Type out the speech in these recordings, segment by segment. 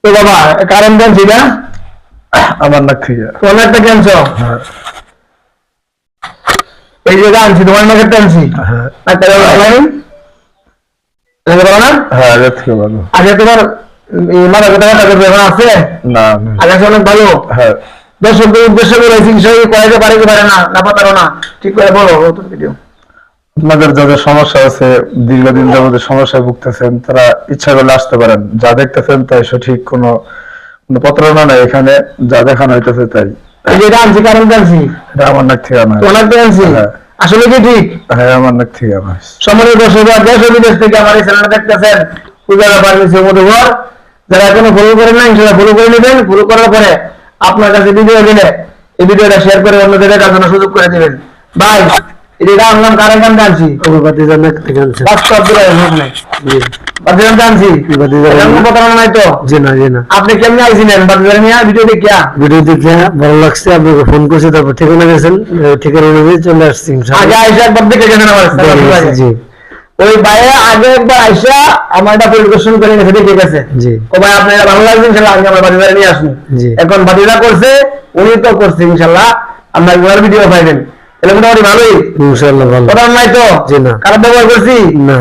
তো বাবা কারেন্ট জানছি না আমার নাক থেকে তোমার একটা জানছো এই যে জানছি তোমার নাকে টানছি হ্যাঁ একটা লাইন এটা বলো না হ্যাঁ আগে থেকে ভালো আগে তোমার মাথা কথা এখন আছে না আগে অনেক ভালো হ্যাঁ দর্শকদের উদ্দেশ্য করে চিকিৎসা করাইতে পারে কি পারে না না পারো না ঠিক করে বলো ভিডিও আপনাদের যাদের সমস্যা আছে দীর্ঘদিন যাবত সমস্যায় ভুগতেছেন তারা ইচ্ছা করলে আসতে পারেন যা দেখতেছেন তাই সঠিক কোনো প্রতারণা নাই এখানে যা দেখানো হইতেছে তাই এই যে জানছি কারণ জানছি এটা আমার নাক থেকে না তোমার নাক জানছি আসলে কি ঠিক হ্যাঁ আমার নাক থেকে না সম্মানিত দর্শক দেশ ও বিদেশ থেকে আমার এই চ্যানেলটা দেখতেছেন পূজারা ফার্মেসি মধুঘর যারা এখনো ফলো করেন না ইনশাআল্লাহ ফলো করে নেবেন ফলো করার পরে আপনার কাছে ভিডিও দিলে এই ভিডিওটা শেয়ার করে অন্যদের দেখার জন্য সুযোগ করে দিবেন ভাই এটা আনলাম কারে গান জানছি বাতিজার নাক থেকে আনছে বাস্তব দিলে হোক নাই বাতিজান জানছি এরকম প্রতারণা নাই তো জি না আপনি কেমনে আইছিলেন বাতিজান নিয়ে ভিডিও দেখিয়া ভিডিও দেখে ভালো লাগছে আপনাকে ফোন করছি তারপর ঠিকানা গেছেন ঠিকানা অনুযায়ী চলে আসছি আগে আইসা একবার দেখে গেছেন আমার জি ওই বাইরে আগে একবার আইসা আমার এটা পরিদর্শন করে গেছে দেখে গেছে জি ও ভাই আপনারা ভালো লাগছে ইনশাআল্লাহ আজকে আমরা বাতিজার নিয়ে আসুন জি এখন বাতিজা করছে উনি তো করছে ইনশাআল্লাহ আমরা একবার ভিডিও পাইবেন তাহলে মোটামুটি ভালোই ইনশাআল্লাহ ভালো কথা নাই তো জি না খারাপ ব্যবহার করছি না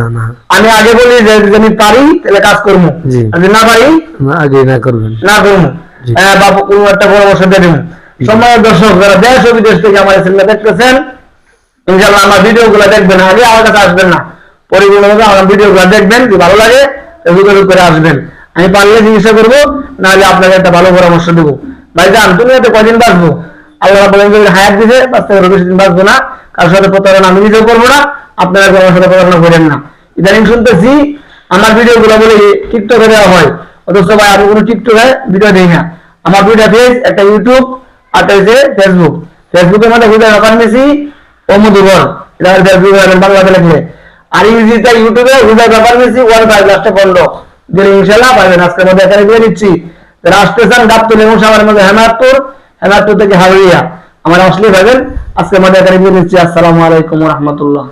আমি আগে বলি যে যদি পারি তাহলে কাজ করবো জি যদি না পারি আগে না করবেন না করবো জি। বাবু কোনো একটা পরামর্শ দিয়ে দেবো সম্মানিত দর্শক যারা দেশ ও বিদেশ থেকে আমার চ্যানেল দেখতেছেন ইনশাআল্লাহ আমার ভিডিও গুলো দেখবেন আগে আমার কাছে আসবেন না পরিপূর্ণভাবে আমার ভিডিও গুলো দেখবেন যদি ভালো লাগে যোগাযোগ করে আসবেন আমি পারলে চিকিৎসা করবো নাহলে আপনাকে একটা ভালো পরামর্শ দেবো ভাই জান তুমি এতে কয়দিন বাঁচবো আল্লাহ বলেন যদি হায়াত দিতে বাঁচতে পারবো বেশি দিন বাঁচবো না কারোর সাথে প্রতারণা আমি নিজেও করবো না আপনারা কারোর সাথে প্রতারণা করেন না ইদানিং শুনতেছি আমার ভিডিও গুলো বলে টিকটকে দেওয়া হয় অথচ ভাই আমি কোনো টিকটকে ভিডিও দিই না আমার দুইটা পেজ একটা ইউটিউব আর হচ্ছে ফেসবুকের মধ্যে হুদা ফার্মেসি ও মধুঘর এটা ফেসবুক বাংলাতে লিখলে আর ইউটিউবে হুদা ফার্মেসি 15 লাস্টে 15 দিলে ইনশাআল্লাহ পাবেন আজকের মধ্যে এখানে দিয়ে দিচ্ছি রাষ্ট্রসান গাবতলী এবং সাভারের মধ্যে হেমাদপুর থেকে হাওড়িয়া আমার আসলে পাবেন আজকের মধ্যে এখানে দিয়ে দিচ্ছি। আসসালামু আলাইকুম ওয়া রাহমাতুল্লাহ।